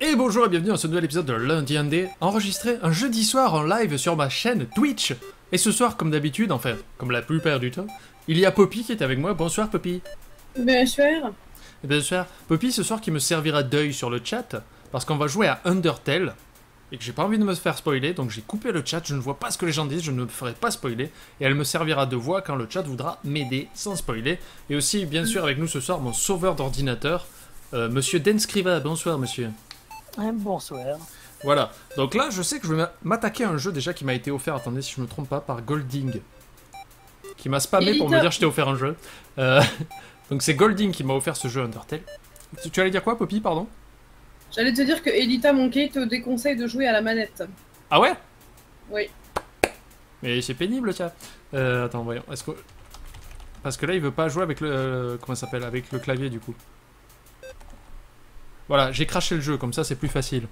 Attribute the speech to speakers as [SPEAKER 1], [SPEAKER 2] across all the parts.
[SPEAKER 1] Et bonjour et bienvenue dans ce nouvel épisode de Lundi Indé, enregistré un jeudi soir en live sur ma chaîne Twitch. Et ce soir, comme d'habitude, enfin, comme la plupart du temps, il y a Poppy qui est avec moi. Bonsoir Poppy.
[SPEAKER 2] Bonsoir.
[SPEAKER 1] Bonsoir. Poppy ce soir qui me servira d'œil sur le chat, parce qu'on va jouer à Undertale, et que j'ai pas envie de me faire spoiler, donc j'ai coupé le chat, je ne vois pas ce que les gens disent, je ne me ferai pas spoiler, et elle me servira de voix quand le chat voudra m'aider sans spoiler. Et aussi, bien sûr, avec nous ce soir, mon sauveur d'ordinateur, Monsieur Denscriva. Bonsoir monsieur.
[SPEAKER 3] Bonsoir.
[SPEAKER 1] Voilà, donc là je sais que je vais m'attaquer à un jeu déjà qui m'a été offert, attendez si je me trompe pas, par Golding. Qui m'a spammé pour me dire que je t'ai offert un jeu. Donc c'est Golding qui m'a offert ce jeu Undertale. Tu allais dire quoi Poppy, pardon?
[SPEAKER 2] J'allais te dire que Elita Monkey te déconseille de jouer à la manette.
[SPEAKER 1] Ah ouais?
[SPEAKER 2] Oui.
[SPEAKER 1] Mais c'est pénible tiens. Attends voyons, est-ce que... Parce que là il veut pas jouer avec le... comment ça s'appelle? Avec le clavier du coup. Voilà, j'ai craché le jeu, comme ça c'est plus facile.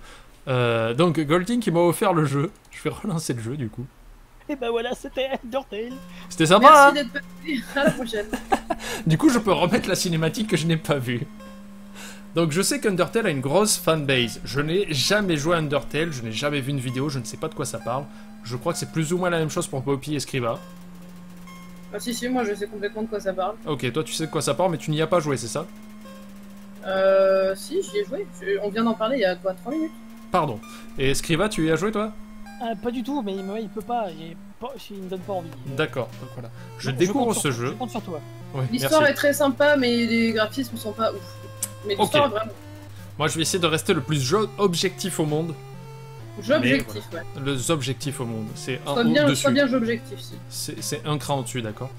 [SPEAKER 1] Donc Golding qui m'a offert le jeu. Je vais relancer le jeu du coup.
[SPEAKER 3] Et ben voilà, c'était Undertale.
[SPEAKER 1] C'était sympa.
[SPEAKER 2] Merci d'être passé. À la prochaine.
[SPEAKER 1] Du coup je peux remettre la cinématique que je n'ai pas vue. Donc je sais qu'Undertale a une grosse fanbase. Je n'ai jamais joué à Undertale, je n'ai jamais vu une vidéo, je ne sais pas de quoi ça parle. Je crois que c'est plus ou moins la même chose pour Poppy et Scriva.
[SPEAKER 2] Ah si, moi je sais complètement de quoi ça parle.
[SPEAKER 1] Ok, toi tu sais de quoi ça parle mais tu n'y as pas joué, c'est ça?
[SPEAKER 2] Si, j'y ai joué. On vient d'en parler il y a quoi, 3 minutes.
[SPEAKER 1] Pardon. Et Scriva, tu y as joué toi?
[SPEAKER 3] Pas du tout, mais il peut pas. Il me donne pas envie.
[SPEAKER 1] D'accord, donc voilà. Je découvre ce jeu.
[SPEAKER 3] Je compte sur toi.
[SPEAKER 1] Ouais,
[SPEAKER 2] L'histoire
[SPEAKER 1] merci.
[SPEAKER 2] est très sympa, mais les graphismes sont pas ouf. Mais l'histoire vraiment.
[SPEAKER 1] Moi je vais essayer de rester le plus objectif au monde.
[SPEAKER 2] Jeu objectif, ouais.
[SPEAKER 1] Les objectifs au monde, c'est un
[SPEAKER 2] Sois
[SPEAKER 1] haut
[SPEAKER 2] bien,
[SPEAKER 1] dessus.
[SPEAKER 2] sois bien jeu objectif, si.
[SPEAKER 1] C'est un cran au-dessus, d'accord?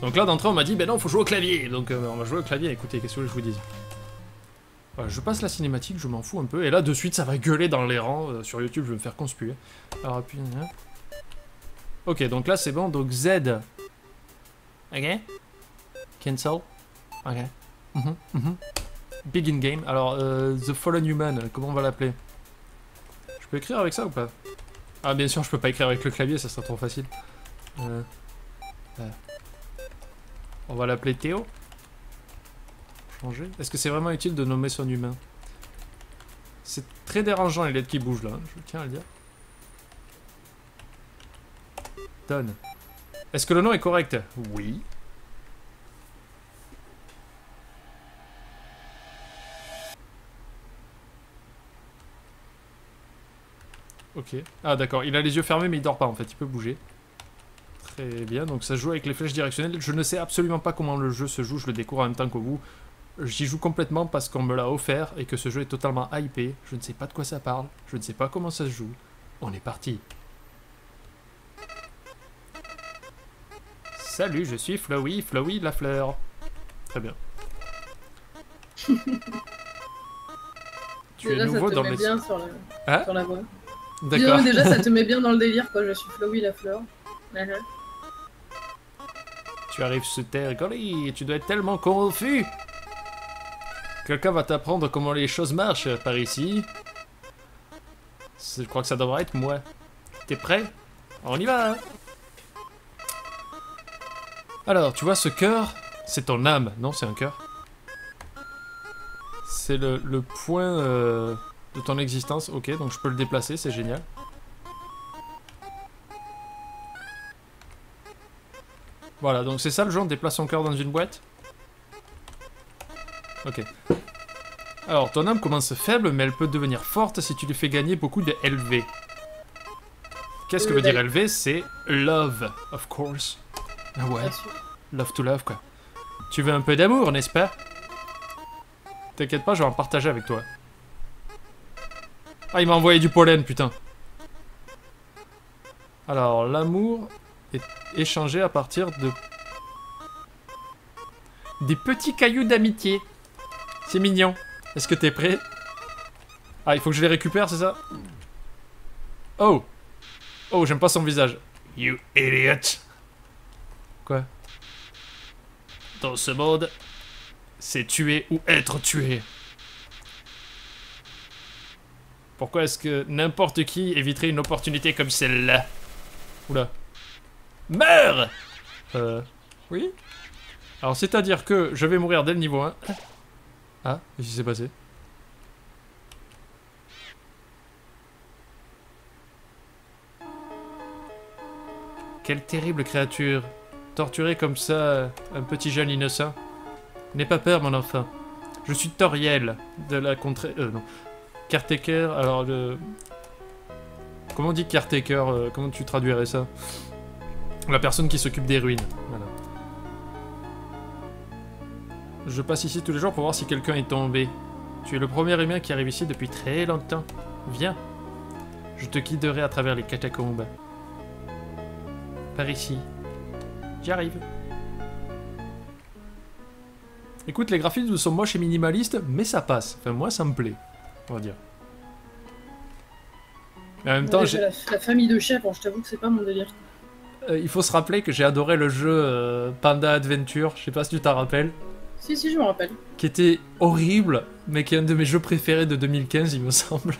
[SPEAKER 1] Donc là d'entrée on m'a dit, ben non, faut jouer au clavier. Donc on va jouer au clavier, écoutez, qu'est-ce que je vous dis? Voilà, je passe la cinématique, je m'en fous un peu. Et là de suite ça va gueuler dans les rangs. Sur YouTube je vais me faire conspuer. Alors puis... Ok, donc là c'est bon, donc Z. Ok. Cancel. Ok. Begin game. Alors, The Fallen Human, comment on va l'appeler? Je peux écrire avec ça ou pas? Ah, bien sûr, je peux pas écrire avec le clavier, ça serait trop facile. On va l'appeler Théo. Changer. Est-ce que c'est vraiment utile de nommer son humain? C'est très dérangeant les lettres qui bougent là, hein, je tiens à le dire. Donne. Est-ce que le nom est correct? Oui. Ok. Ah d'accord, il a les yeux fermés mais il dort pas en fait, il peut bouger. Très bien, donc ça se joue avec les flèches directionnelles. Je ne sais absolument pas comment le jeu se joue, je le découvre en même temps que vous. J'y joue complètement parce qu'on me l'a offert et que ce jeu est totalement hypé. Je ne sais pas de quoi ça parle, je ne sais pas comment ça se joue. On est parti. Salut, je suis Flowey, Flowey la fleur. Très bien. Tu es nouveau dans le...
[SPEAKER 2] Bien sur,
[SPEAKER 1] hein?
[SPEAKER 2] sur la voix.
[SPEAKER 1] D'accord.
[SPEAKER 2] Déjà, ça te met bien dans le délire, quoi. Je suis Flowey la fleur.
[SPEAKER 1] Tu arrives sur Terre, golly, tu dois être tellement confus. Quelqu'un va t'apprendre comment les choses marchent par ici. Je crois que ça devrait être moi. T'es prêt? On y va, hein? Alors, tu vois, ce cœur, c'est ton âme. Non, c'est un cœur. C'est le point de ton existence. Ok, donc je peux le déplacer, c'est génial. Voilà, donc c'est ça le jeu, on déplace son cœur dans une boîte. Ok. Alors, ton âme commence faible, mais elle peut devenir forte si tu lui fais gagner beaucoup de LV. Qu'est-ce que veut dire LV? C'est love, of course. Ah ouais, love to love, quoi. Tu veux un peu d'amour, n'est-ce pas? T'inquiète pas, je vais en partager avec toi. Ah, il m'a envoyé du pollen, putain. Alors, l'amour est échangé à partir de... des petits cailloux d'amitié. C'est mignon. Est-ce que t'es prêt? Ah, il faut que je les récupère, c'est ça? Oh! Oh, j'aime pas son visage. You idiot! Quoi? Dans ce monde, c'est tuer ou être tué. Pourquoi est-ce que n'importe qui éviterait une opportunité comme celle-là? Oula. Meurs! Oui? Alors, c'est-à-dire que je vais mourir dès le niveau 1. Ah, qu'est-ce qui s'est passé? Quelle terrible créature. Torturer comme ça un petit jeune innocent. N'aie pas peur, mon enfant. Je suis Toriel, de la contrée... non. Caretaker, alors le... Comment on dit caretaker? Comment tu traduirais ça? La personne qui s'occupe des ruines. Voilà. Je passe ici tous les jours pour voir si quelqu'un est tombé. Tu es le premier humain qui arrive ici depuis très longtemps. Viens. Je te guiderai à travers les catacombes. Par ici. J'arrive. Écoute, les graphismes sont moches et minimalistes, mais ça passe. Enfin, moi, ça me plaît. On va dire. Mais en même temps, j'ai...
[SPEAKER 2] La famille de chefs, bon, je t'avoue que c'est pas mon délire.
[SPEAKER 1] il faut se rappeler que j'ai adoré le jeu Panda Adventure. Je sais pas si tu t'en rappelles.
[SPEAKER 2] Si, je me rappelle.
[SPEAKER 1] Qui était horrible, mais qui est un de mes jeux préférés de 2015, il me semble.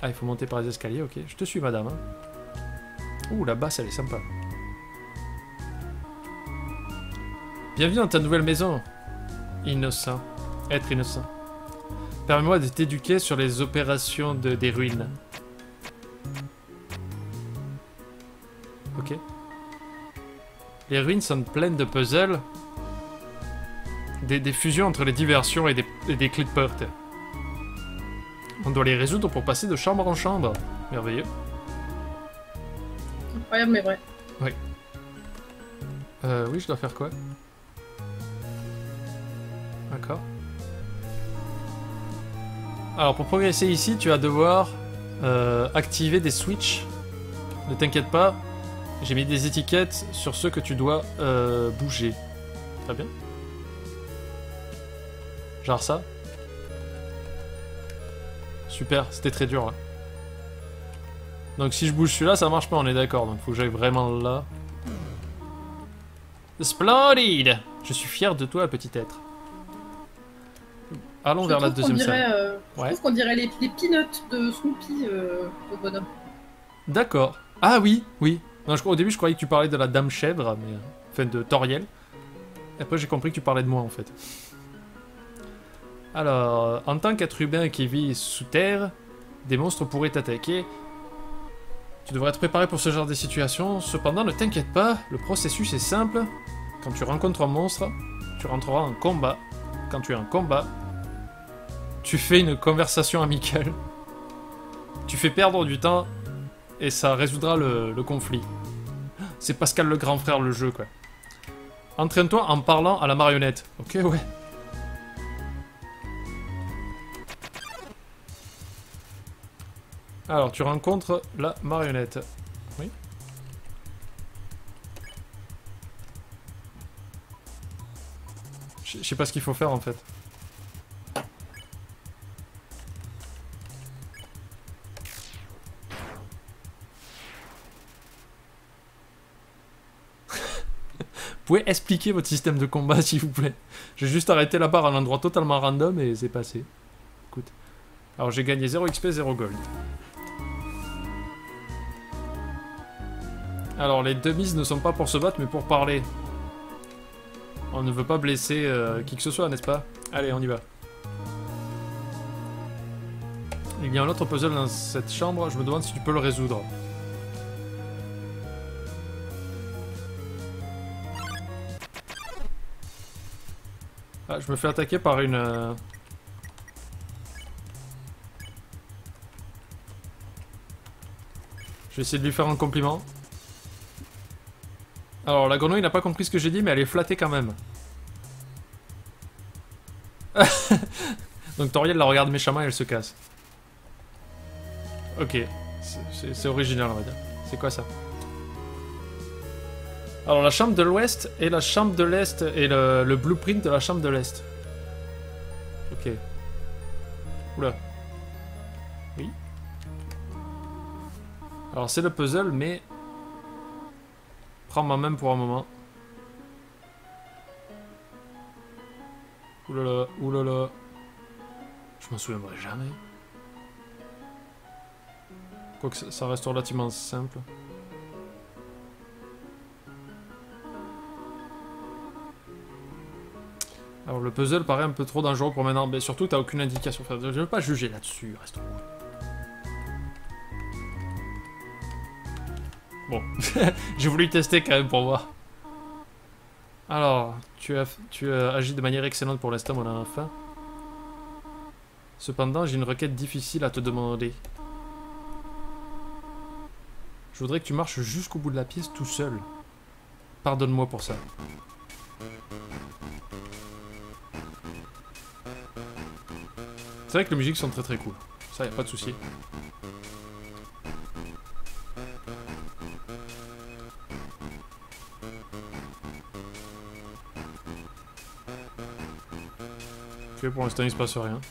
[SPEAKER 1] Ah, il faut monter par les escaliers, ok. Je te suis, madame. Hein. Ouh, la basse, elle est sympa. Bienvenue dans ta nouvelle maison. Innocent. Être innocent. Permets-moi de t'éduquer sur les opérations des ruines. Ok. Les ruines sont pleines de puzzles. Des fusions entre les diversions et des clés de porte. On doit les résoudre pour passer de chambre en chambre. Merveilleux.
[SPEAKER 2] Incroyable, mais vrai.
[SPEAKER 1] Oui. Oui, je dois faire quoi? D'accord. Alors, pour progresser ici, tu vas devoir activer des switches. Ne t'inquiète pas, j'ai mis des étiquettes sur ceux que tu dois bouger. Très bien. Genre ça. Super, c'était très dur là. Donc si je bouge celui-là, ça marche pas, on est d'accord. Donc faut que j'aille vraiment là. Splendid! Je suis fier de toi, petit être. Allons vers la deuxième salle.
[SPEAKER 2] Je trouve qu'on dirait les peanuts de Snoopy au bonhomme.
[SPEAKER 1] D'accord. Ah oui, oui. Non, au début, je croyais que tu parlais de la Dame Chèvre, mais... Enfin, de Toriel. Et après, j'ai compris que tu parlais de moi, en fait. Alors, en tant qu'être humain qui vit sous terre, des monstres pourraient t'attaquer. Tu devrais être préparé pour ce genre de situation. Cependant, ne t'inquiète pas, le processus est simple. Quand tu rencontres un monstre, tu rentreras en combat. Quand tu es en combat, tu fais une conversation amicale. Tu fais perdre du temps et ça résoudra le conflit. C'est Pascal le grand frère le jeu, quoi. Entraîne-toi en parlant à la marionnette. Ok, ouais. Alors, tu rencontres la marionnette. Oui. Je sais pas ce qu'il faut faire, en fait. Vous pouvez expliquer votre système de combat, s'il vous plaît. J'ai juste arrêté la barre à un endroit totalement random et c'est passé. Écoute. Alors, j'ai gagné 0 XP, 0 gold. Alors, les demises ne sont pas pour se battre, mais pour parler. On ne veut pas blesser qui que ce soit, n'est-ce pas? Allez, on y va. Il y a un autre puzzle dans cette chambre, je me demande si tu peux le résoudre. Ah, je me fais attaquer par une... Je vais essayer de lui faire un compliment. Alors, la grenouille n'a pas compris ce que j'ai dit, mais elle est flattée quand même. Donc Toriel la regarde méchamment et elle se casse. Ok, c'est original, on va dire. C'est quoi ça? Alors, la chambre de l'ouest et la chambre de l'est et le blueprint de la chambre de l'est. Ok. Oula. Oui. Alors, c'est le puzzle, mais... Prends ma main pour un moment. Oulala, oulala. Je m'en souviendrai jamais. Quoique ça reste relativement simple. Alors le puzzle paraît un peu trop dangereux pour maintenant, mais surtout t'as aucune indication. Enfin, je ne veux pas juger là-dessus, reste cool. Bon, j'ai voulu tester quand même pour voir. Alors, tu as agi de manière excellente pour l'instant, mon enfant. Cependant, j'ai une requête difficile à te demander. Je voudrais que tu marches jusqu'au bout de la pièce tout seul. Pardonne-moi pour ça. C'est vrai que les musiques sont très cool. Ça, y a pas de souci. Ok, pour l'instant il se passe rien.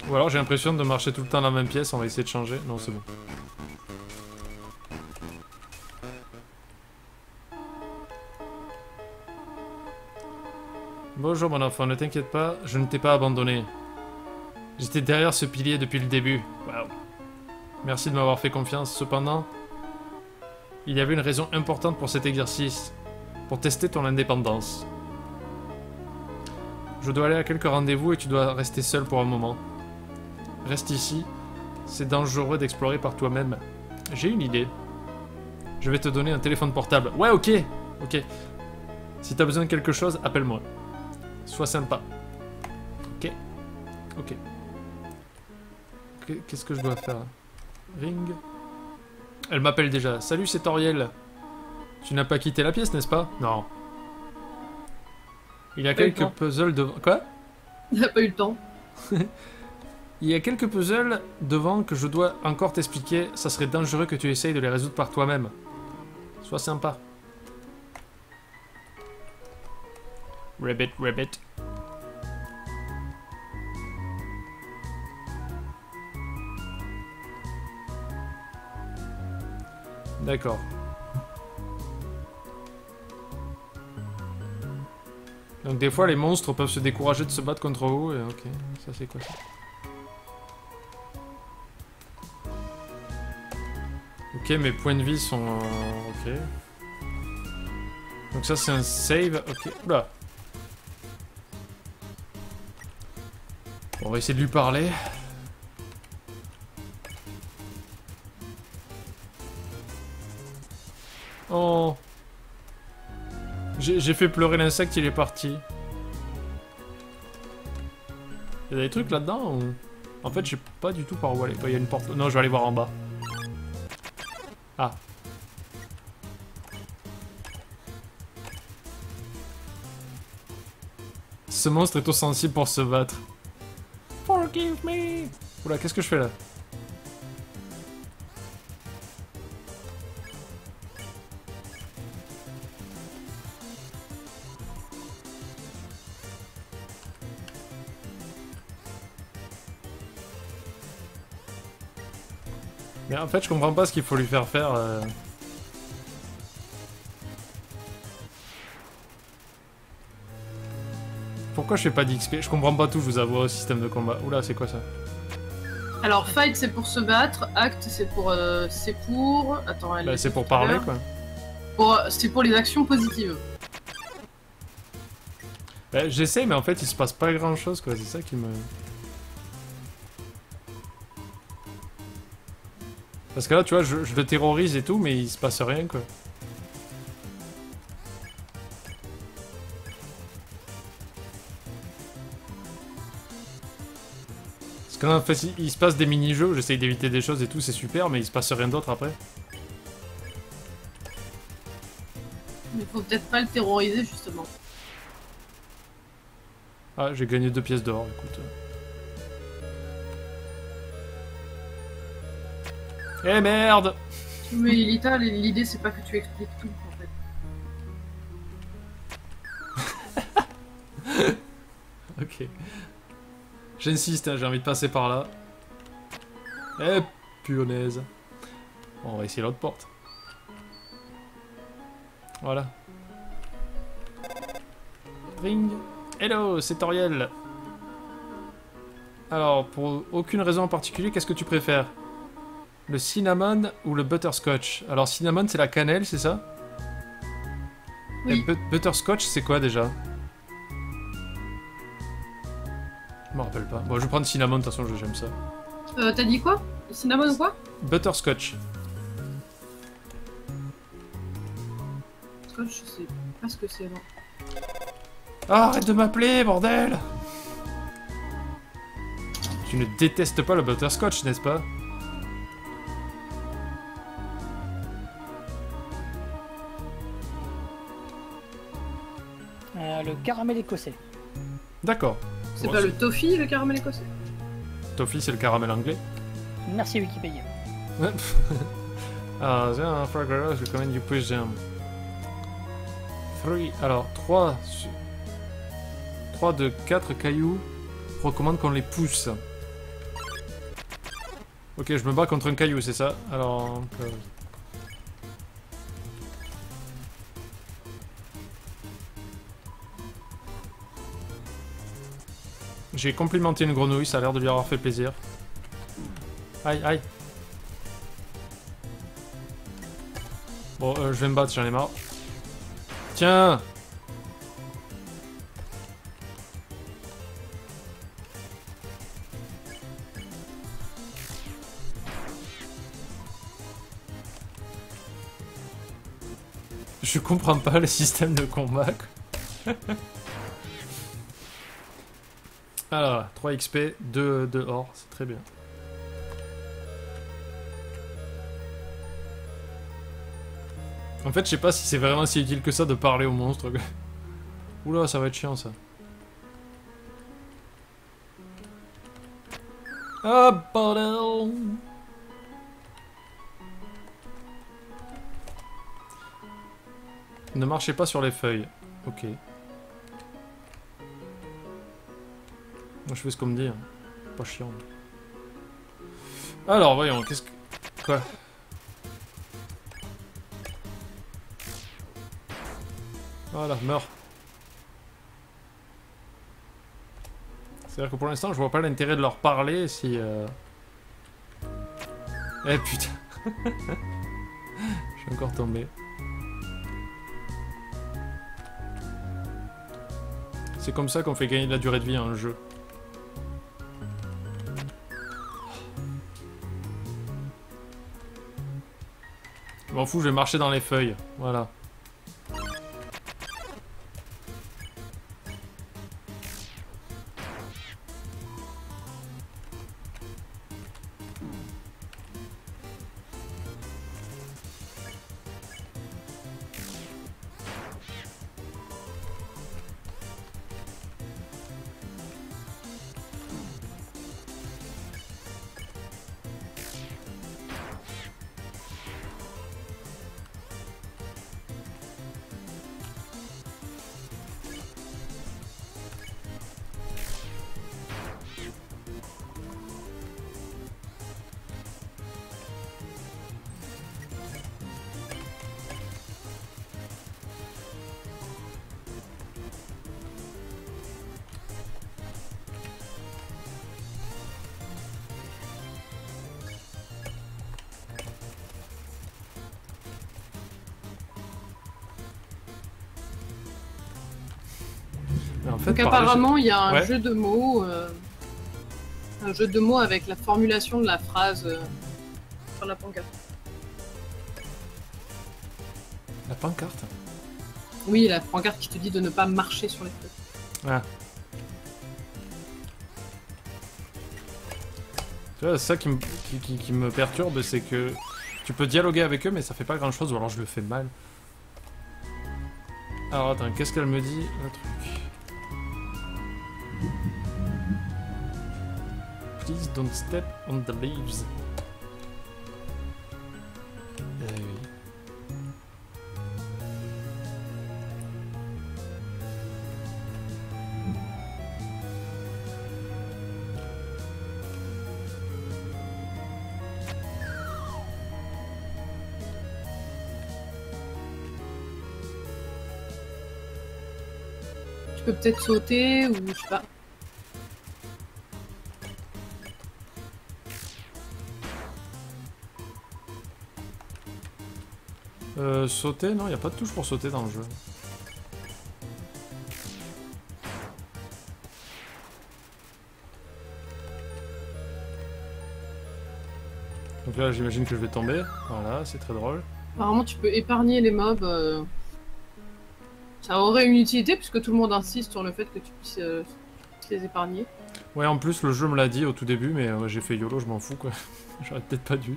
[SPEAKER 1] Ou alors j'ai l'impression de marcher tout le temps dans la même pièce, on va essayer de changer. Non, c'est bon. Bonjour mon enfant, ne t'inquiète pas, je ne t'ai pas abandonné. J'étais derrière ce pilier depuis le début. Waouh. Merci de m'avoir fait confiance. Cependant, il y avait une raison importante pour cet exercice. Pour tester ton indépendance. Je dois aller à quelques rendez-vous et tu dois rester seul pour un moment. Reste ici. C'est dangereux d'explorer par toi-même. J'ai une idée. Je vais te donner un téléphone portable. Ouais, ok. Ok. Si t'as besoin de quelque chose, appelle-moi. Sois sympa. Ok. Ok. Qu'est-ce que je dois faire? Ring. Elle m'appelle déjà. Salut, c'est Toriel. Tu n'as pas quitté la pièce, n'est-ce pas? Non. Il y a quelques puzzles devant... Quoi?
[SPEAKER 2] Il n'a pas eu le temps.
[SPEAKER 1] Il y a quelques puzzles devant que je dois encore t'expliquer. Ça serait dangereux que tu essayes de les résoudre par toi-même. Sois sympa. Rabbit, rabbit. D'accord. Donc des fois les monstres peuvent se décourager de se battre contre vous et ok, ça c'est quoi ça? Ok, mes points de vie sont... ok. Donc ça c'est un save, ok. Oula. Bon, on va essayer de lui parler. Oh. J'ai fait pleurer l'insecte, il est parti. Il y a des trucs là-dedans ou... En fait, je sais pas du tout par où aller. Il y a une porte... Non, je vais aller voir en bas. Ah. Ce monstre est trop sensible pour se battre. Forgive me. Oula, qu'est-ce que je fais là? Mais en fait, je comprends pas ce qu'il faut lui faire faire. Pourquoi je fais pas d'XP? Je comprends pas tout, je vous avoue, au système de combat. Oula, c'est quoi ça?
[SPEAKER 2] Alors, fight, c'est pour se battre. Act, c'est pour... Attends, elle...
[SPEAKER 1] Bah, c'est pour parler, quoi.
[SPEAKER 2] C'est pour les actions positives.
[SPEAKER 1] Bah, j'essaie, mais en fait, il se passe pas grand-chose, quoi. C'est ça qui me... Parce que là, tu vois, je le terrorise et tout, mais il se passe rien, quoi. Parce que là, en fait, il se passe des mini-jeux, j'essaye d'éviter des choses et tout, c'est super, mais il se passe rien d'autre après.
[SPEAKER 2] Mais faut peut-être pas le terroriser, justement.
[SPEAKER 1] Ah, j'ai gagné 2 pièces d'or, écoute. Eh merde!
[SPEAKER 2] Mais Lilita, l'idée c'est pas que tu expliques tout en fait.
[SPEAKER 1] Ok. J'insiste, hein, j'ai envie de passer par là. Eh, punaise. Bon, on va essayer l'autre porte. Voilà. Ring. Hello, c'est Toriel. Alors, pour aucune raison en particulier, qu'est-ce que tu préfères? Le cinnamon ou le butterscotch? Alors, cinnamon, c'est la cannelle, c'est ça?
[SPEAKER 2] Oui.
[SPEAKER 1] Et butterscotch, c'est quoi déjà? Je me rappelle pas. Bon, je vais prendre cinnamon, de toute façon, j'aime ça.
[SPEAKER 2] T'as dit quoi? Cinnamon ou quoi?
[SPEAKER 1] Butterscotch.
[SPEAKER 2] Je sais pas ce que c'est, non.
[SPEAKER 1] Ah, arrête de m'appeler, bordel! Tu ne détestes pas le butterscotch, n'est-ce pas?
[SPEAKER 3] Le caramel écossais.
[SPEAKER 1] D'accord.
[SPEAKER 2] C'est
[SPEAKER 1] Bon,
[SPEAKER 2] pas le toffee, le caramel écossais?
[SPEAKER 1] Toffee, c'est le caramel anglais.
[SPEAKER 3] Merci Wikipédia.
[SPEAKER 1] Ah, tiens, Fraggle, je recommande you push them. 3, alors 3 de 4 cailloux recommande qu'on les pousse. Ok, je me bats contre un caillou, c'est ça? Alors... J'ai complimenté une grenouille, ça a l'air de lui avoir fait plaisir. Aïe, aïe. Bon, je vais me battre, j'en ai marre. Tiens! Je comprends pas le système de combat. Alors, 3 XP, 2 or, c'est très bien. En fait, je sais pas si c'est vraiment si utile que ça de parler aux monstres. Oula, ça va être chiant ça. Ah, bordel! Ne marchez pas sur les feuilles. Ok. Moi, je fais ce qu'on me dit. Hein. Pas chiant. Alors, voyons, qu'est-ce que... Quoi? Voilà, meurs. C'est-à-dire que pour l'instant, je vois pas l'intérêt de leur parler si... Eh putain. Je suis encore tombé. C'est comme ça qu'on fait gagner de la durée de vie à un jeu. Je m'en fous, je vais marcher dans les feuilles. Voilà. En fait,
[SPEAKER 2] Donc apparemment, il y a un
[SPEAKER 1] ouais.
[SPEAKER 2] jeu de mots, avec la formulation de la phrase sur la pancarte.
[SPEAKER 1] La pancarte?
[SPEAKER 2] Oui, la pancarte qui te dit de ne pas marcher sur les feuilles.
[SPEAKER 1] Ah. Tu vois, c'est ça qui me perturbe, c'est que tu peux dialoguer avec eux, mais ça fait pas grand-chose, ou alors je le fais mal. Alors attends, qu'est-ce qu'elle me dit? Le truc. Please don't step on the leaves. Eh oui.
[SPEAKER 2] Tu peux peut-être sauter ou je sais pas.
[SPEAKER 1] Sauter? Non, il n'y a pas de touche pour sauter dans le jeu. là, j'imagine que je vais tomber. Voilà, c'est très drôle.
[SPEAKER 2] Apparemment, tu peux épargner les mobs. Ça aurait une utilité puisque tout le monde insiste sur le fait que tu puisses les épargner.
[SPEAKER 1] Ouais, en plus, le jeu me l'a dit au tout début, mais j'ai fait YOLO, je m'en fous, quoi. J'aurais peut-être pas dû.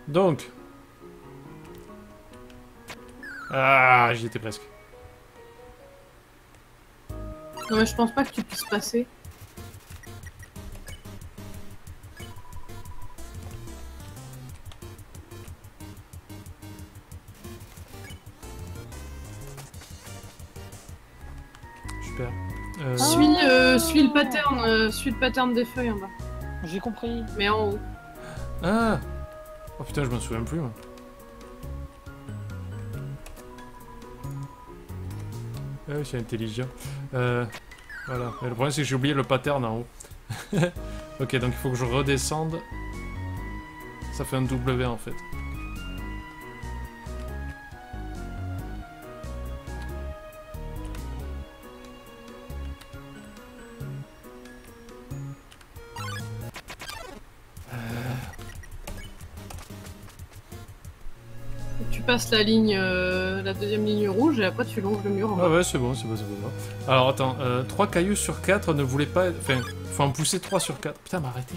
[SPEAKER 1] Donc... Ah, j'y étais presque.
[SPEAKER 2] Non, mais je pense pas que tu puisses passer.
[SPEAKER 1] Super.
[SPEAKER 2] Suis le pattern des feuilles en bas.
[SPEAKER 3] J'ai compris.
[SPEAKER 2] Mais en haut.
[SPEAKER 1] Ah. Oh putain, je m'en souviens plus, moi. Ah oui, c'est intelligent. Voilà. Mais le problème, c'est que j'ai oublié le pattern en haut. Ok, donc il faut que je redescende. Ça fait un W, en fait.
[SPEAKER 2] Tu passes la ligne, la deuxième ligne rouge et après tu longes le mur en
[SPEAKER 1] Ah
[SPEAKER 2] bas.
[SPEAKER 1] ouais, c'est bon, c'est bon, c'est bon. Alors attends, 3 cailloux sur 4 ne voulaient pas... Enfin, faut en pousser 3 sur 4. Putain, m'arrêtez.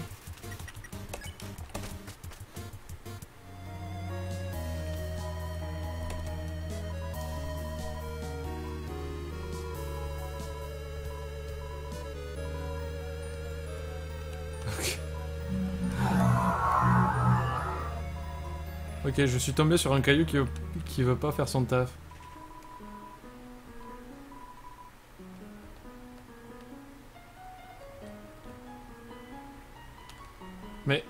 [SPEAKER 1] Ok, je suis tombé sur un caillou qui veut pas faire son taf. Mais...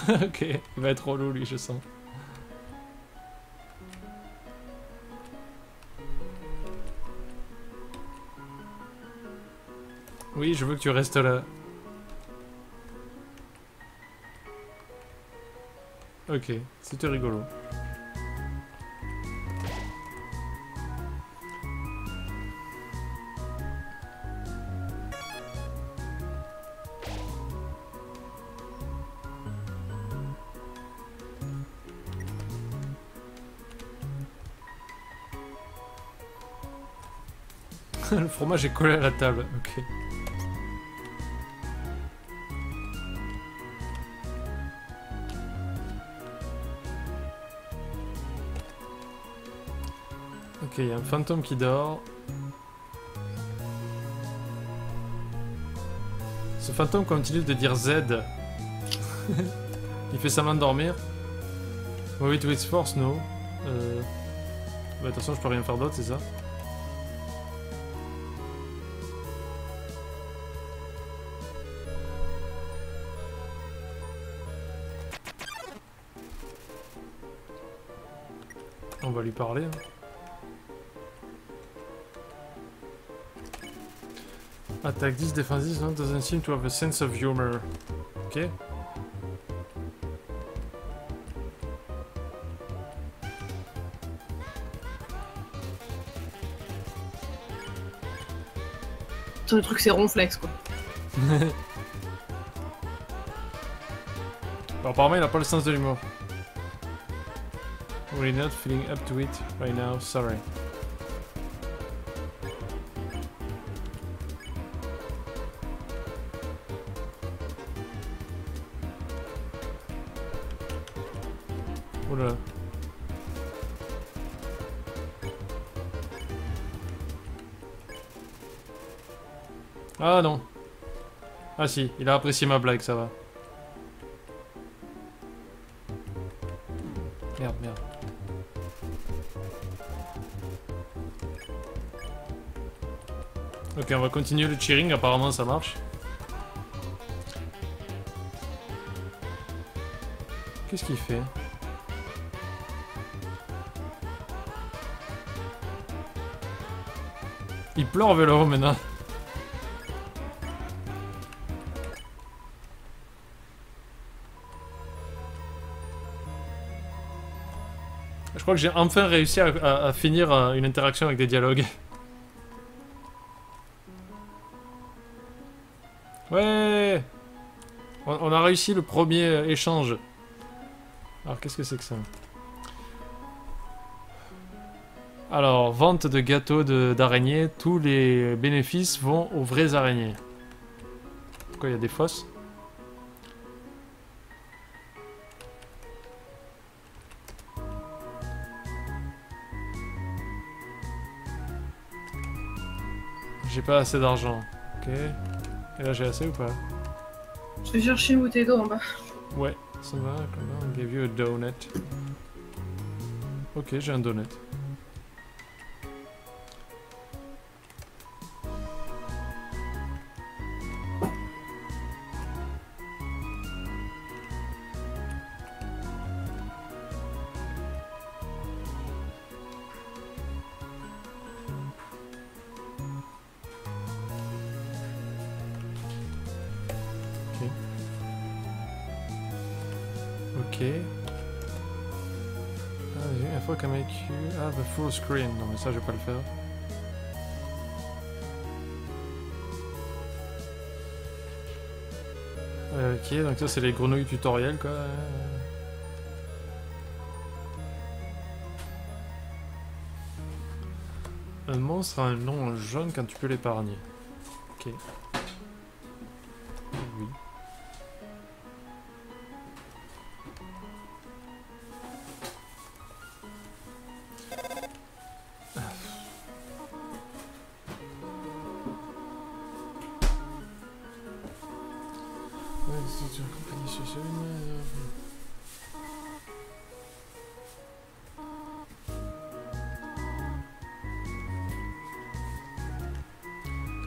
[SPEAKER 1] ok, il va être relou lui, je sens. Oui, je veux que tu restes là. Ok, c'était rigolo. Le fromage est collé à la table, ok. Ok, il y a un fantôme qui dort. Ce fantôme continue de dire Z. Il fait semblant de dormir. Oui, to its force, no. Bah, de toute façon, je peux rien faire d'autre, c'est ça? On va lui parler. Hein. Attaque 10, défense 10, no, doesn't seem to have a sense of humor. Ok.
[SPEAKER 2] Le truc c'est ronflex quoi.
[SPEAKER 1] Alors, apparemment, il a pas le sens de l'humour. We're not feeling up to it right now, sorry. Oula. Ah non. Ah si, il a apprécié ma blague, ça va. Merde, merde. Ok, on va continuer le cheering, apparemment ça marche. Qu'est-ce qu'il fait? Il pleure vélo maintenant. Je crois que j'ai enfin réussi à finir une interaction avec des dialogues. Ouais. On a réussi le premier échange. Alors, qu'est-ce que c'est que ça? Alors, vente de gâteaux d'araignées. Tous les bénéfices vont aux vraies araignées. Pourquoi il y a des fausses? J'ai pas assez d'argent. Ok. Et là, j'ai assez ou pas?
[SPEAKER 2] Je vais chercher où t'es en bas.
[SPEAKER 1] Ouais, ça va. On give you a donut. Ok, j'ai un donut. Ok. Ah, une fois qu'un mec... Ah, the full screen. Non, mais ça, je vais pas le faire. Ok, donc ça, c'est les grenouilles tutoriels, quoi. Un monstre a un nom jaune quand tu peux l'épargner. Ok. Oui. C'est une compagnie sociale.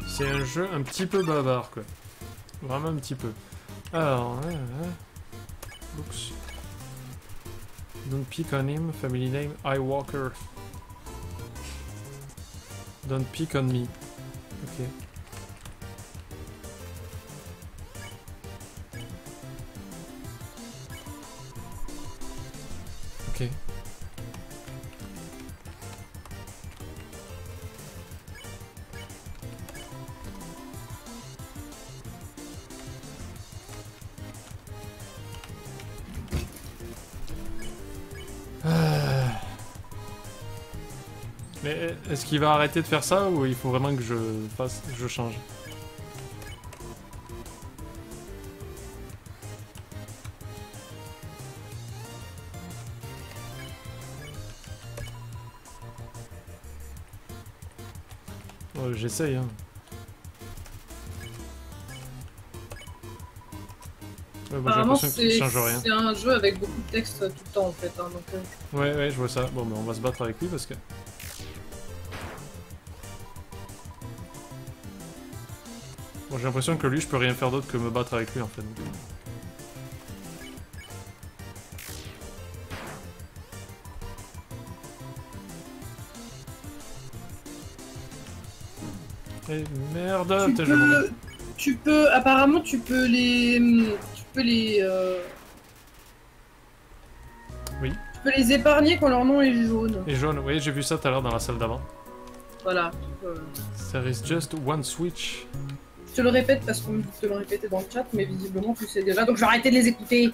[SPEAKER 1] C'est un jeu un petit peu bavard, quoi. Vraiment un petit peu. Alors, Books. Don't pick on him. Family name, Eyewalker. Don't pick on me. Ok. Ok. Mais est-ce qu'il va arrêter de faire ça ou il faut vraiment que je change? Oh, j'essaye, hein. Ouais, bon, j'ai
[SPEAKER 2] Apparemment,
[SPEAKER 1] l'impression qu'il change rien.
[SPEAKER 2] c'est un jeu avec beaucoup de texte tout le temps en fait. Hein, donc,
[SPEAKER 1] Ouais, ouais, je vois ça. Bon, ben on va se battre avec lui parce que... Bon, j'ai l'impression que lui, je peux rien faire d'autre que me battre avec lui en fait. Eh merde,
[SPEAKER 2] apparemment, tu peux les,
[SPEAKER 1] Oui.
[SPEAKER 2] Tu peux les épargner quand leur nom est jaune.
[SPEAKER 1] Et jaune, oui, j'ai vu ça tout à l'heure dans la salle d'avant.
[SPEAKER 2] Voilà.
[SPEAKER 1] There is just one switch.
[SPEAKER 2] Je te le répète parce qu'on me dit de te le répéter dans le chat, mais visiblement tu sais déjà, donc je vais arrêter de les écouter.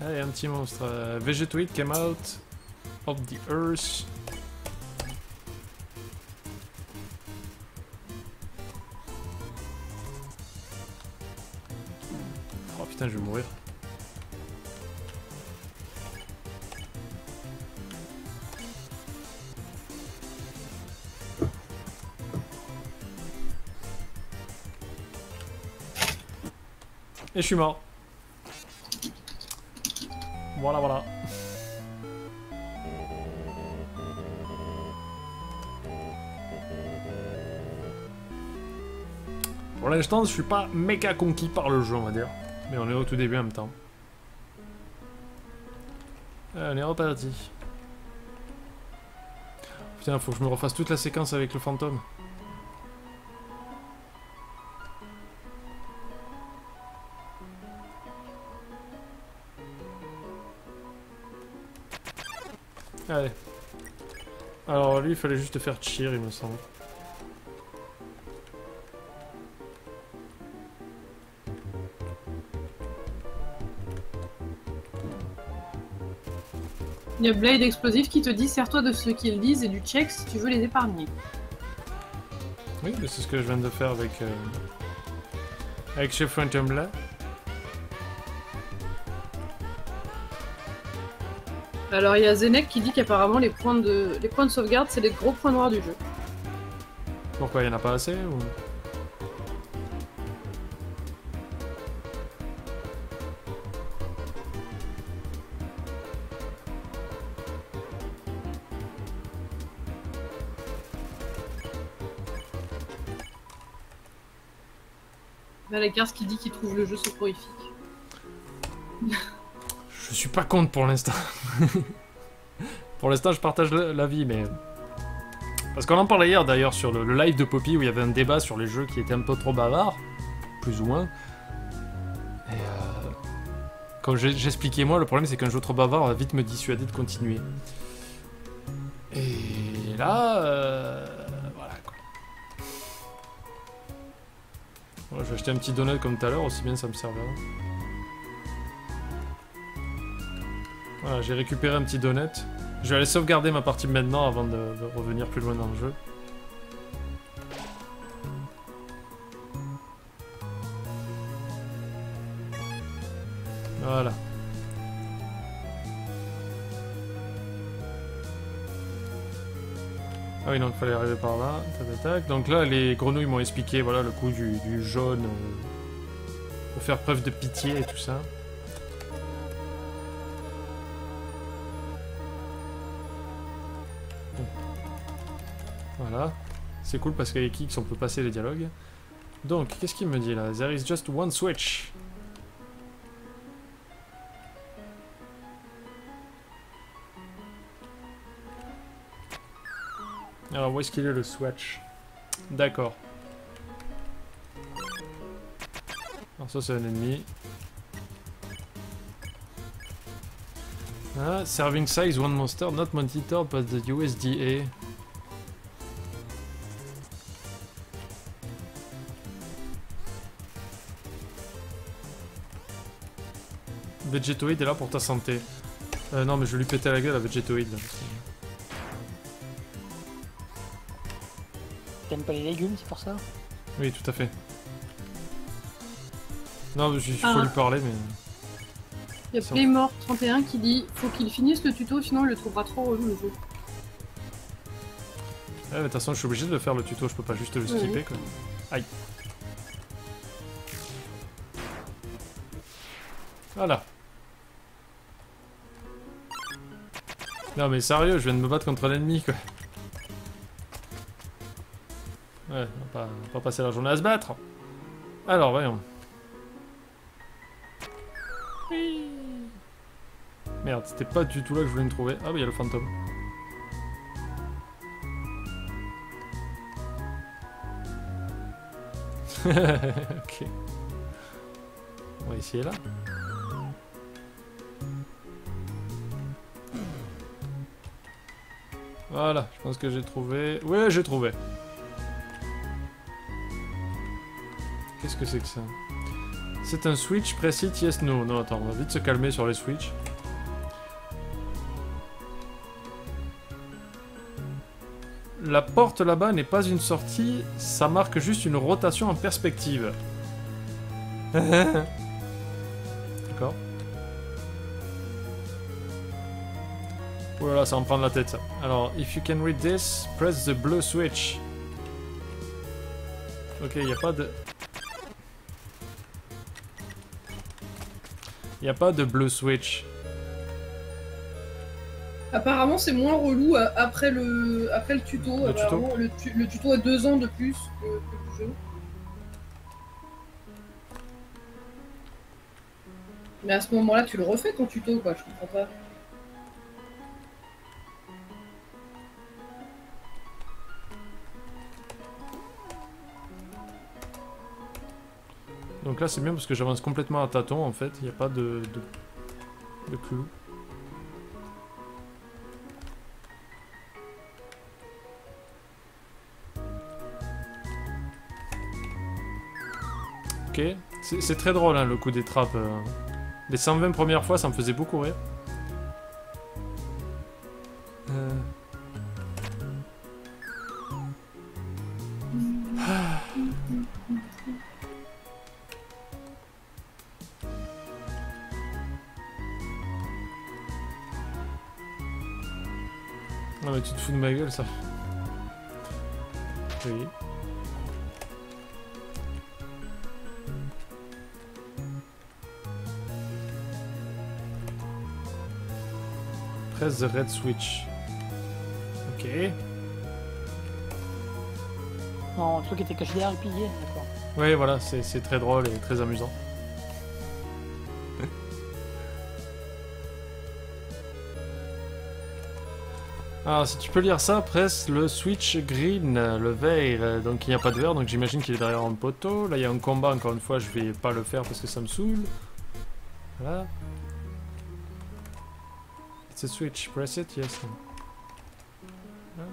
[SPEAKER 1] Allez, un petit monstre. Vegetoid came out of the earth. Oh putain, je vais mourir. Et je suis mort. Voilà, voilà. Pour l'instant, je suis pas méga conquis par le jeu, on va dire. Mais on est au tout début en même temps. On est reparti. Putain, faut que je me refasse toute la séquence avec le fantôme. Allez. Alors lui, il fallait juste faire cheer, il me semble.
[SPEAKER 2] Il y a Blade Explosif qui te dit sers-toi de ce qu'ils disent et du check si tu veux les épargner.
[SPEAKER 1] Oui, mais c'est ce que je viens de faire avec Chef Phantom là.
[SPEAKER 2] Alors il y a Zenek qui dit qu'apparemment les points de sauvegarde c'est les gros points noirs du jeu.
[SPEAKER 1] Pourquoi, il n'y en a pas assez ou...
[SPEAKER 2] Valakars qui dit qu'il trouve le jeu soporifique.
[SPEAKER 1] Je suis pas contre pour l'instant. Pour l'instant, je partage l'avis, mais... Parce qu'on en parlait hier, d'ailleurs, sur le live de Poppy, où il y avait un débat sur les jeux qui étaient un peu trop bavards. Plus ou moins. Et quand j'expliquais, moi, le problème, c'est qu'un jeu trop bavard va vite me dissuader de continuer. Et là... voilà, quoi. Voilà, je vais acheter un petit donut comme tout à l'heure, aussi bien ça me servira. Voilà, j'ai récupéré un petit donut. Je vais aller sauvegarder ma partie maintenant avant de revenir plus loin dans le jeu. Voilà. Ah oui, donc il fallait arriver par là. Tac, tac, tac. Donc là, les grenouilles m'ont expliqué voilà, le coup du jaune pour faire preuve de pitié et tout ça. Voilà. C'est cool parce qu'avec X on peut passer les dialogues. Donc, qu'est-ce qu'il me dit là? There is just one switch. Alors, où est-ce qu'il est le switch? D'accord. Alors ça c'est un ennemi. Ah, serving size one monster not monitored by the USDA. Végétoïde est là pour ta santé. Non mais je vais lui péter la gueule à Végétoïde.
[SPEAKER 3] T'aimes pas les légumes, c'est pour ça?
[SPEAKER 1] Oui, tout à fait. Non, il faut lui parler, mais...
[SPEAKER 2] Il y a Playmore 31 qui dit faut qu'il finisse le tuto, sinon il le trouvera trop relou le jeu.
[SPEAKER 1] Ouais, mais de toute façon, je suis obligé de le faire le tuto, je peux pas juste le skipper, quoi. Aïe. Voilà. Non mais sérieux, je viens de me battre contre l'ennemi, quoi. Ouais, on va pas passer la journée à se battre. Alors, voyons. Oui. Merde, c'était pas du tout là que je voulais me trouver. Ah bah il y a le fantôme. Ok. On va essayer là. Voilà, je pense que j'ai trouvé... Ouais, j'ai trouvé. Qu'est-ce que c'est que ça? C'est un switch, press it, yes, no. Non, attends, on va vite se calmer sur les switches. La porte là-bas n'est pas une sortie, ça marque juste une rotation en perspective. D'accord. Oh là là, ça va me prendre la tête ça. Alors, if you can read this, press the blue switch. Ok, il n'y a pas de... Il n'y a pas de blue switch.
[SPEAKER 2] Apparemment c'est moins relou après le tuto. Apparemment, le tuto a 2 ans de plus que le jeu. Mais à ce moment-là tu le refais ton tuto quoi, je comprends pas.
[SPEAKER 1] Donc là c'est bien parce que j'avance complètement à tâtons en fait, il n'y a pas de clou. Ok, c'est très drôle hein, le coup des trappes. Les 120 premières fois ça me faisait beaucoup rire. Non mais tu te fous de ma gueule ça. Oui. Press the red switch. Ok.
[SPEAKER 3] Non, le truc était caché derrière le pilier, d'accord.
[SPEAKER 1] Ouais voilà, c'est très drôle et très amusant. Alors si tu peux lire ça, presse le switch green, le vert. Donc il n'y a pas de vert, donc j'imagine qu'il est derrière un poteau. Là il y a un combat, encore une fois je vais pas le faire parce que ça me saoule. Voilà. It's a switch, press it, yes. Voilà.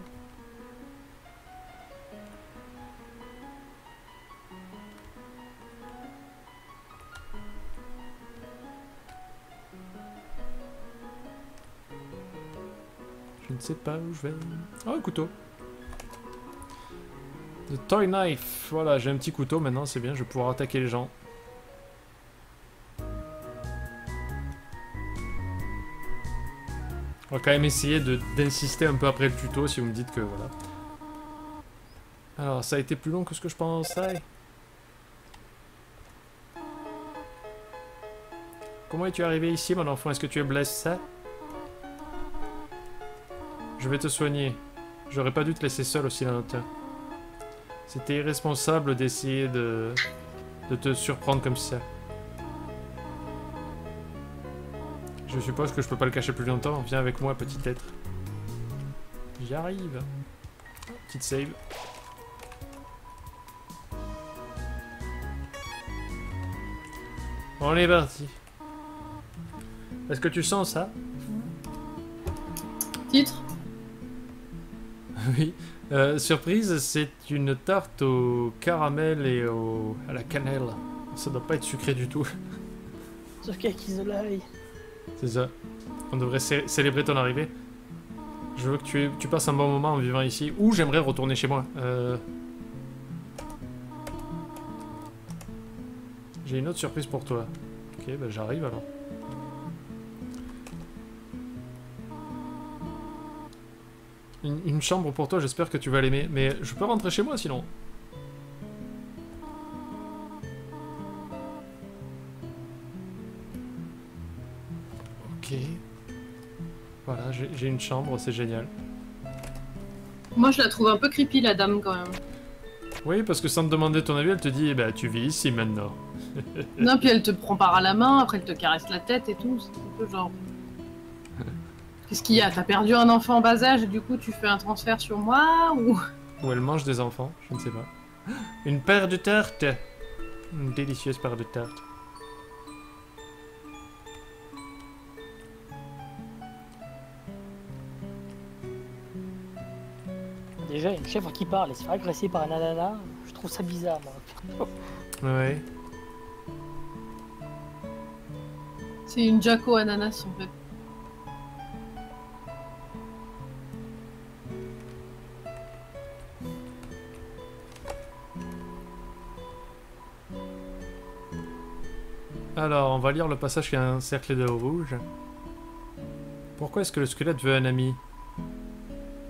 [SPEAKER 1] Je ne sais pas où je vais. Oh, un couteau. The toy knife. Voilà, j'ai un petit couteau maintenant, c'est bien, je vais pouvoir attaquer les gens. On va quand même essayer d'insister un peu après le tuto si vous me dites que voilà. Alors, ça a été plus long que ce que je pensais. Comment es-tu arrivé ici, mon enfant? Est-ce que tu es blessé? Je vais te soigner. J'aurais pas dû te laisser seul aussi longtemps. C'était irresponsable d'essayer de te surprendre comme ça. Je suppose que je peux pas le cacher plus longtemps. Viens avec moi, petit être. J'y arrive. Petite save. On est parti. Est-ce que tu sens ça?
[SPEAKER 2] Titre?
[SPEAKER 1] Oui. Surprise, c'est une tarte au caramel et à la cannelle. Ça doit pas être sucré du tout.
[SPEAKER 3] Sauf qu'il y a qui l'ail.
[SPEAKER 1] C'est ça. On devrait célébrer ton arrivée. Je veux que tu passes un bon moment en vivant ici. Ou j'aimerais retourner chez moi. J'ai une autre surprise pour toi. Ok, bah j'arrive alors. Une chambre pour toi, j'espère que tu vas l'aimer. Mais je peux rentrer chez moi sinon. Ok. Voilà, j'ai une chambre, c'est génial.
[SPEAKER 2] Moi, je la trouve un peu creepy, la dame, quand même.
[SPEAKER 1] Oui, parce que sans te demander ton avis, elle te dit, eh ben, tu vis ici maintenant.
[SPEAKER 2] Non, puis elle te prend par la main, après elle te caresse la tête et tout. C'est un peu genre... Qu'est-ce qu'il y a? T'as perdu un enfant en bas âge et du coup tu fais un transfert sur moi ou...
[SPEAKER 1] Ou elle mange des enfants, je ne sais pas. Une paire de tartes. Une délicieuse paire de tartes.
[SPEAKER 3] Déjà, il y a une chèvre qui parle et se faire agresser par un ananas, je trouve ça bizarre, moi.
[SPEAKER 1] Ouais.
[SPEAKER 2] C'est une Jacko ananas en fait.
[SPEAKER 1] Alors, on va lire le passage qui a un cercle de rouge. Pourquoi est-ce que le squelette veut un ami?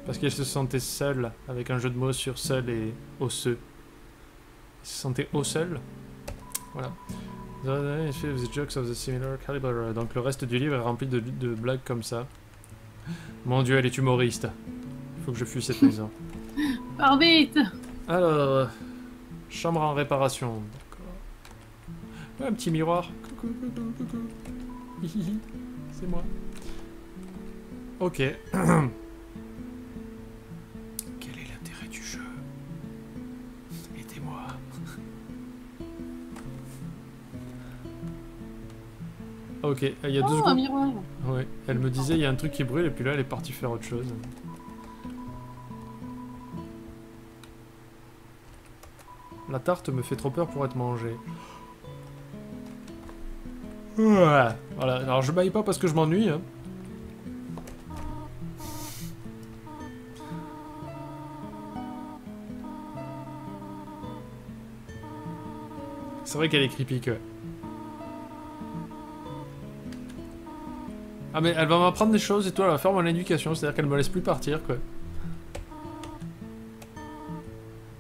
[SPEAKER 1] Parce qu'il se sentait seul, avec un jeu de mots sur seul et osseux. Il se sentait au seul. Voilà. The jokes of the similar caliber. Donc le reste du livre est rempli de blagues comme ça. Mon Dieu, elle est humoriste. Il faut que je fuis cette maison.
[SPEAKER 2] Pars vite!
[SPEAKER 1] Alors, chambre en réparation. D'accord. Ouais, un petit miroir. Coucou, coucou, coucou. Hihihi, c'est moi. Ok. Quel est l'intérêt du jeu? Aidez-moi. Ok, il y a 2
[SPEAKER 2] Oh, un
[SPEAKER 1] secondes.
[SPEAKER 2] miroir!
[SPEAKER 1] Ouais, elle me disait il y a un truc qui brûle et puis là elle est partie faire autre chose. La tarte me fait trop peur pour être mangée. Ouais. Voilà, alors je baille pas parce que je m'ennuie. Hein. C'est vrai qu'elle est creepy, quoi. Ah mais elle va m'apprendre des choses et tout, elle va faire mon éducation, c'est-à-dire qu'elle me laisse plus partir, quoi.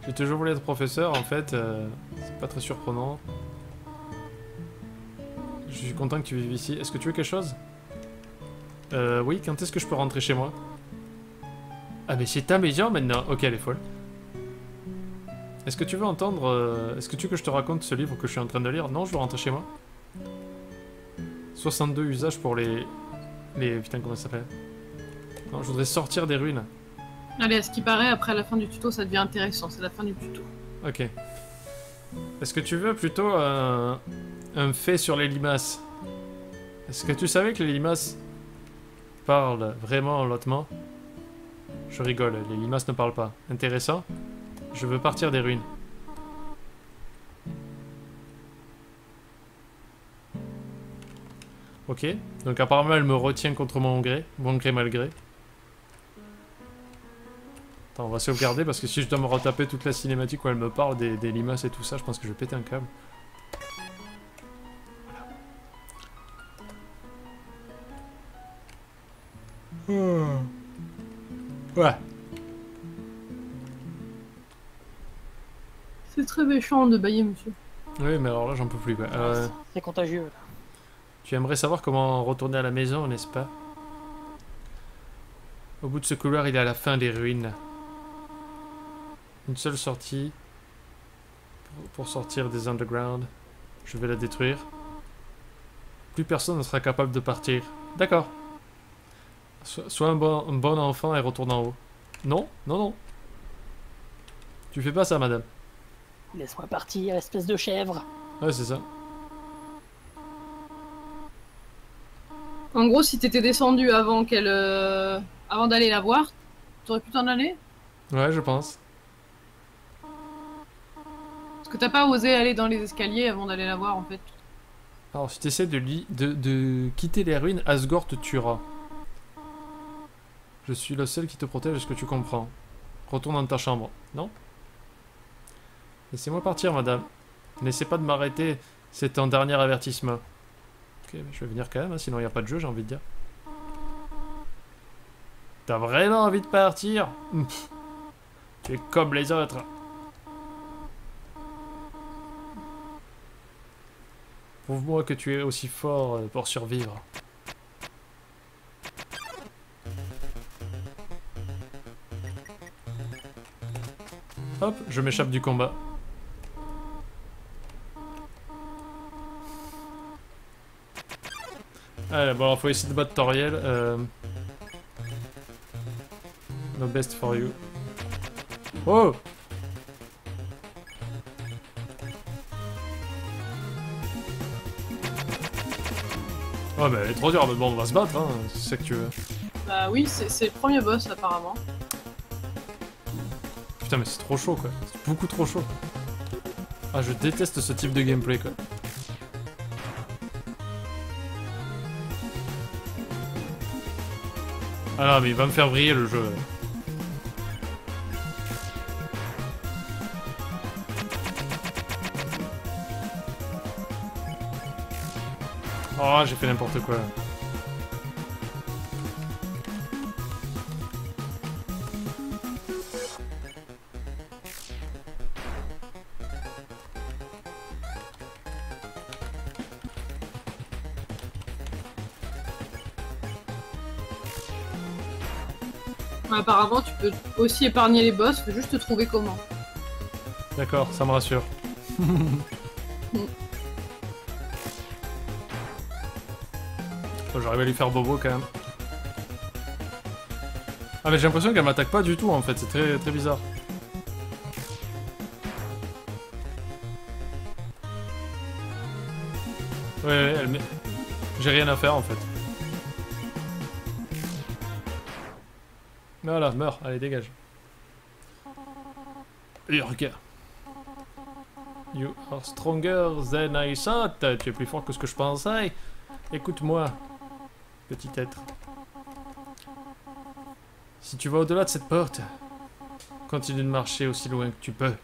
[SPEAKER 1] J'ai toujours voulu être professeur, en fait, c'est pas très surprenant. Je suis content que tu vives ici. Est-ce que tu veux quelque chose? Oui, quand est-ce que je peux rentrer chez moi? Ah mais c'est ta maison maintenant. Ok, elle est folle. Est-ce que tu veux entendre... Est-ce que tu veux que je te raconte ce livre que je suis en train de lire? Non, je veux rentrer chez moi. 62 usages pour les... Putain, comment ça s'appelle? Non, je voudrais sortir des ruines.
[SPEAKER 2] Allez, à ce qui paraît, après la fin du tuto, ça devient intéressant. C'est la fin du tuto.
[SPEAKER 1] Ok. Est-ce que tu veux plutôt un fait sur les limaces? Est-ce que tu savais que les limaces parlent vraiment lentement? Je rigole, les limaces ne parlent pas. Intéressant? Je veux partir des ruines. Ok, donc apparemment elle me retient contre mon gré malgré. Attends, on va sauvegarder parce que si je dois me retaper toute la cinématique où elle me parle des limaces et tout ça, je pense que je vais péter un câble. Ouais.
[SPEAKER 2] C'est très méchant de bailler, monsieur.
[SPEAKER 1] Oui, mais alors là, j'en peux plus, quoi.
[SPEAKER 3] C'est contagieux, là.
[SPEAKER 1] Tu aimerais savoir comment retourner à la maison, n'est-ce pas? Au bout de ce couloir, il est à la fin des ruines. Une seule sortie pour sortir des underground. Je vais la détruire. Plus personne ne sera capable de partir. D'accord. Sois un bon enfant et retourne en haut. Non, non, non. Tu fais pas ça, madame.
[SPEAKER 3] Laisse-moi partir, espèce de chèvre.
[SPEAKER 1] Ouais, c'est ça.
[SPEAKER 2] En gros, si t'étais descendu avant qu'elle... avant d'aller la voir, t'aurais pu t'en aller?
[SPEAKER 1] Ouais, je pense.
[SPEAKER 2] Parce que t'as pas osé aller dans les escaliers avant d'aller la voir, en fait.
[SPEAKER 1] Alors, si tu essaies de quitter les ruines, Asgore te tuera. Je suis le seul qui te protège, est-ce que tu comprends? Retourne dans ta chambre. Non? Laissez-moi partir, madame. N'essaie pas de m'arrêter, c'est un dernier avertissement. Ok, mais je vais venir quand même, hein, sinon il n'y a pas de jeu, j'ai envie de dire. T'as vraiment envie de partir? Pff, tu es comme les autres. Prouve-moi que tu es aussi fort pour survivre. Hop, je m'échappe du combat. Allez, bon alors faut essayer de battre Toriel. No best for you. Oh! Oh mais elle est trop dure, mais bon on va se battre hein, c'est ça que tu veux.
[SPEAKER 2] Bah oui, c'est le premier boss, apparemment.
[SPEAKER 1] Putain mais c'est trop chaud quoi, c'est beaucoup trop chaud. Ah je déteste ce type de gameplay quoi. Ah non mais il va me faire briller le jeu. Oh j'ai fait n'importe quoi.
[SPEAKER 2] Apparemment, tu peux aussi épargner les boss, faut juste trouver comment.
[SPEAKER 1] D'accord, ça me rassure. Oh, j'arrive à lui faire bobo quand même. Ah mais j'ai l'impression qu'elle m'attaque pas du tout en fait, c'est très, très bizarre. Ouais, elle met... J'ai rien à faire en fait. Voilà, meurs, allez dégage. Urg. You are stronger than I thought. Tu es plus fort que ce que je pensais. Écoute-moi, petit être. Si tu vas au-delà de cette porte, continue de marcher aussi loin que tu peux.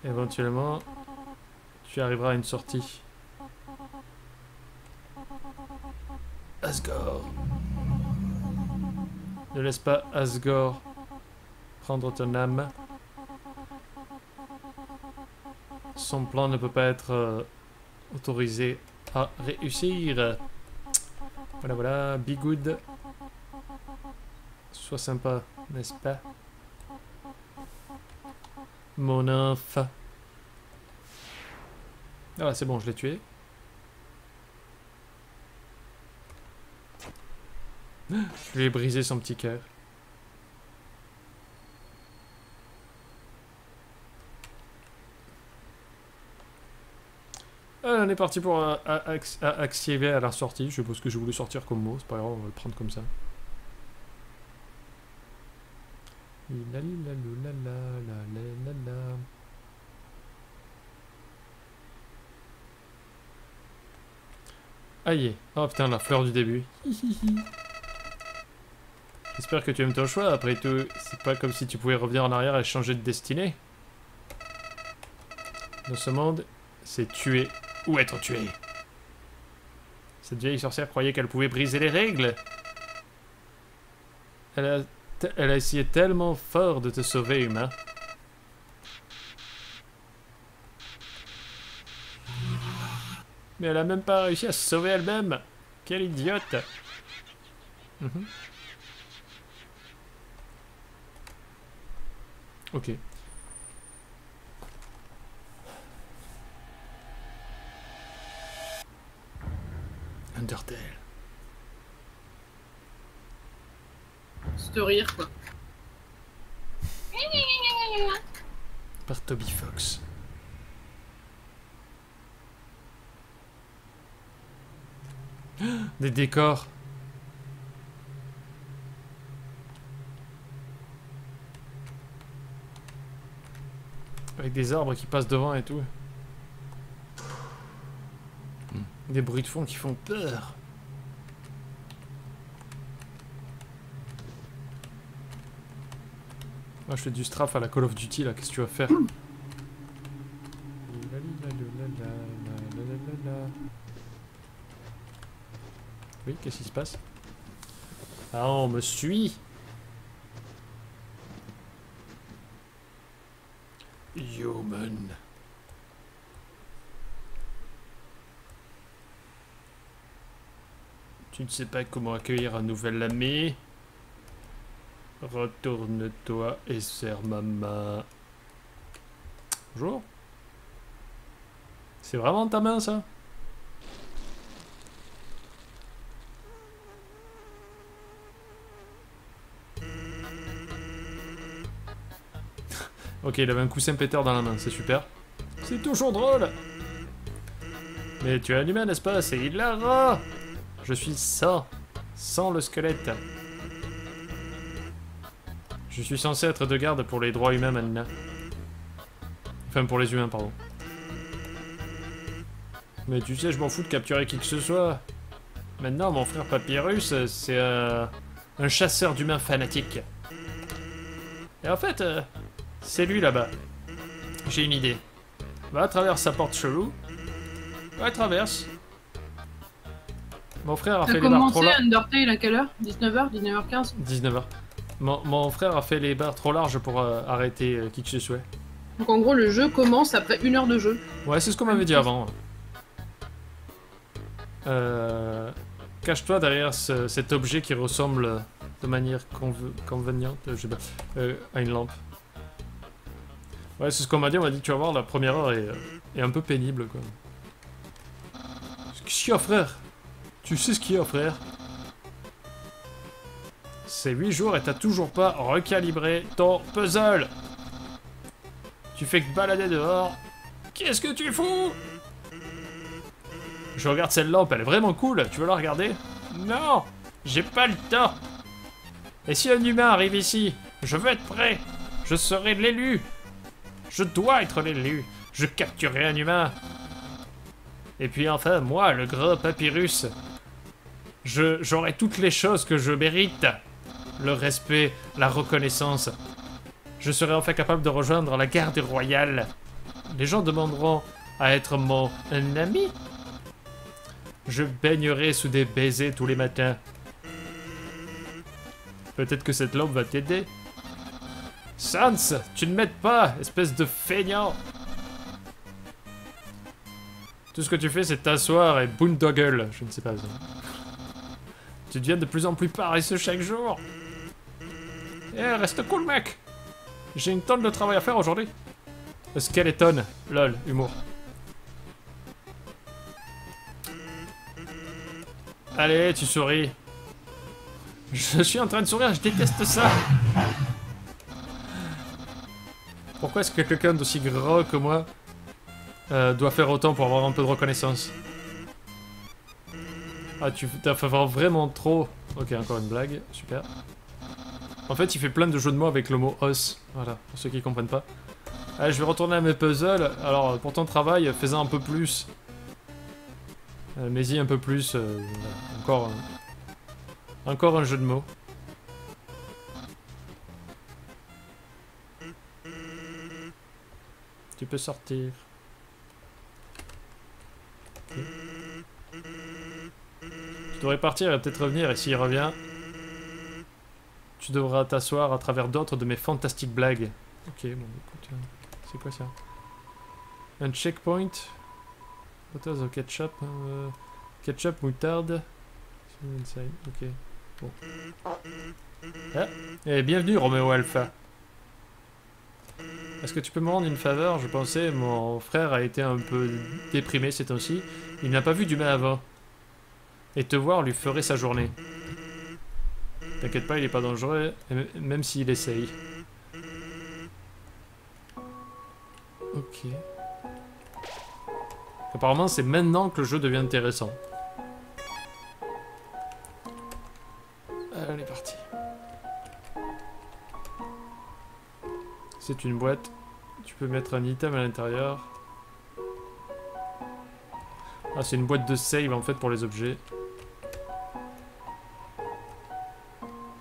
[SPEAKER 1] Éventuellement, Tu arriveras à une sortie. Asgore. Ne laisse pas Asgore prendre ton âme. Son plan ne peut pas être autorisé à réussir. Voilà, voilà, be good. Sois sympa, n'est-ce pas? Mon enfant. Ah, c'est bon, je l'ai tué. Je lui ai brisé son petit cœur. On est parti pour activer à la sortie. Je sais pas ce que j'ai voulu sortir comme mot. C'est pas grave, on va le prendre comme ça. Aïe. Oh putain, la fleur du début. J'espère que tu aimes ton choix. Après tout, c'est pas comme si tu pouvais revenir en arrière et changer de destinée. Dans ce monde, c'est tuer ou être tué. Cette vieille sorcière croyait qu'elle pouvait briser les règles. Elle a essayé tellement fort de te sauver, humain. Mais elle a même pas réussi à se sauver elle-même. Quelle idiote. Ok. Undertale.
[SPEAKER 2] C'est de rire, quoi.
[SPEAKER 1] Par Toby Fox. Des décors. Avec des arbres qui passent devant et tout. Des bruits de fond qui font peur. Moi je fais du strafe à la Call of Duty là, qu'est-ce que tu vas faire? Oui, qu'est-ce qui se passe? Ah, on me suit. Human. Tu ne sais pas comment accueillir un nouvel ami? Retourne-toi et serre ma main. Bonjour. C'est vraiment ta main, ça? Ok, il avait un coussin pétard dans la main, c'est super. C'est toujours drôle. Mais tu es un humain, n'est-ce pas? C'est hilarant. Je suis sans le squelette. Je suis censé être de garde pour les droits humains maintenant. Enfin, pour les humains, pardon. Mais tu sais, je m'en fous de capturer qui que ce soit. Maintenant, mon frère Papyrus, c'est un chasseur d'humains fanatique. Et en fait, c'est lui là-bas. J'ai une idée. Va à travers sa porte chelou. Ouais, traverse. Mon frère a fait les barres trop larges.
[SPEAKER 2] T'as commencé Undertale à quelle heure? 19h? 19h15?
[SPEAKER 1] 19h. Mon frère a fait les barres trop larges pour arrêter qui que ce soit.
[SPEAKER 2] Donc en gros, le jeu commence après 1 heure de jeu.
[SPEAKER 1] Ouais, c'est ce qu'on m'avait dit avant. Cache-toi derrière cet objet qui ressemble de manière conveniente à une lampe. Ouais, c'est ce qu'on m'a dit. On m'a dit, tu vas voir, la première heure est un peu pénible, quoi. Qu'est-ce qu'il y a, frère? Tu sais ce qu'il y a, frère? C'est 8 jours et t'as toujours pas recalibré ton puzzle. Tu fais que balader dehors. Qu'est-ce que tu fous? Je regarde cette lampe, elle est vraiment cool. Tu veux la regarder? Non, j'ai pas le temps. Et si un humain arrive ici, je veux être prêt. Je serai l'élu. Je dois être l'élu. Je capturerai un humain. Et puis enfin, moi, le gros Papyrus, j'aurai toutes les choses que je mérite. Le respect, la reconnaissance. Je serai enfin capable de rejoindre la garde royale. Les gens demanderont à être mon ami. Je baignerai sous des baisers tous les matins. Peut-être que cette lampe va t'aider. Sans, tu ne m'aides pas, espèce de feignant. Tout ce que tu fais, c'est t'asseoir et boondoggle. Je ne sais pas. Tu deviens de plus en plus paresseux chaque jour. Eh, reste cool, mec. J'ai une tonne de travail à faire aujourd'hui. Skeleton. Lol, humour. Allez, tu souris. Je suis en train de sourire, je déteste ça. Pourquoi est-ce que quelqu'un d'aussi gras que moi doit faire autant pour avoir un peu de reconnaissance? Ah, tu t'as fait vraiment trop. Ok, encore une blague, super. En fait, il fait plein de jeux de mots avec le mot os. Voilà, pour ceux qui comprennent pas. Allez, je vais retourner à mes puzzles. Alors, pour ton travail, fais-en un peu plus. Mais-y un peu plus. Voilà. Encore un jeu de mots. Tu peux sortir. Okay. Tu devrais partir, il va peut-être revenir, et s'il revient, tu devras t'asseoir à travers d'autres de mes fantastiques blagues. Ok, bon, écoute, c'est quoi ça? Un checkpoint. Photos of ketchup. Ketchup, moutarde. Ok, bon. Ah, et bienvenue Roméo Alpha. Est-ce que tu peux me rendre une faveur? Je pensais, mon frère a été un peu déprimé ces temps-ci. Il n'a pas vu d'humain avant. Et te voir lui ferait sa journée. T'inquiète pas, il est pas dangereux, même s'il essaye. Ok. Apparemment, c'est maintenant que le jeu devient intéressant. Allez, parti. C'est une boîte. Tu peux mettre un item à l'intérieur. Ah, c'est une boîte de save en fait pour les objets.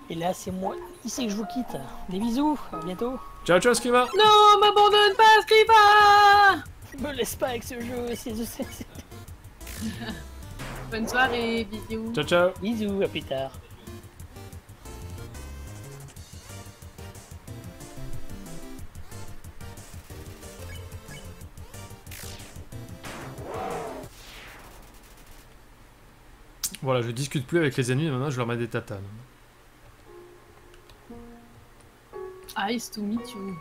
[SPEAKER 3] Et là, c'est moi. Ici que je vous quitte. Des bisous. À bientôt.
[SPEAKER 1] Ciao, ciao, Skriva.
[SPEAKER 2] Non, m'abandonne pas, Skriva!
[SPEAKER 3] Me laisse pas avec ce jeu.
[SPEAKER 2] Bonne soirée, bisous.
[SPEAKER 1] Ciao, ciao.
[SPEAKER 3] Bisous. À plus tard.
[SPEAKER 1] Voilà, je discute plus avec les ennemis, maintenant je leur mets des tatanes.
[SPEAKER 2] Nice to meet you.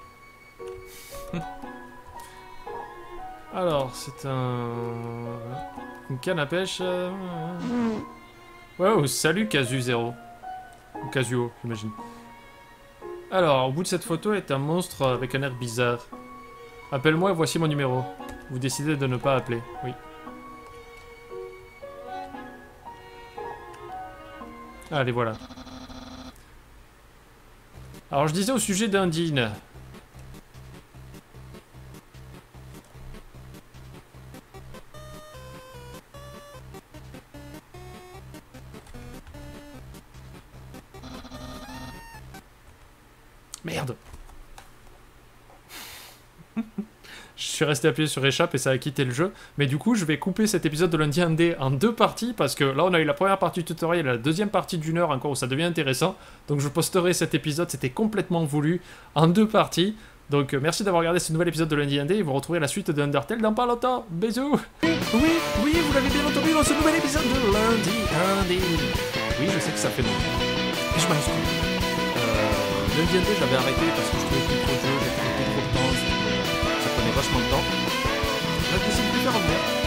[SPEAKER 1] Alors, c'est une canne à pêche. Wow, salut Casu0. Ou Casuo, j'imagine. Alors, au bout de cette photo est un monstre avec un air bizarre. Appelle-moi, voici mon numéro. Vous décidez de ne pas appeler, oui. Allez, voilà. Alors, je disais au sujet d'Undine. Merde. Je suis resté appuyé sur échappe et ça a quitté le jeu. Mais du coup, je vais couper cet épisode de Lundi Indé en 2 parties parce que là, on a eu la première partie tutoriel et la deuxième partie d'1 heure encore où ça devient intéressant. Donc, je posterai cet épisode, c'était complètement voulu, en 2 parties. Donc, merci d'avoir regardé ce nouvel épisode de Lundi Indé et vous retrouverez la suite de Undertale dans pas longtemps. Bisous. Oui, vous l'avez bien entendu dans ce nouvel épisode de Lundi Indé. Oui, je sais que ça fait long. Et je m'excuse. Lundi Indé, je l'avais arrêté parce que je trouvais plus trop de jeu, j'avais trop de temps. Ça prenait vachement de temps. On a décidé de le faire revenir.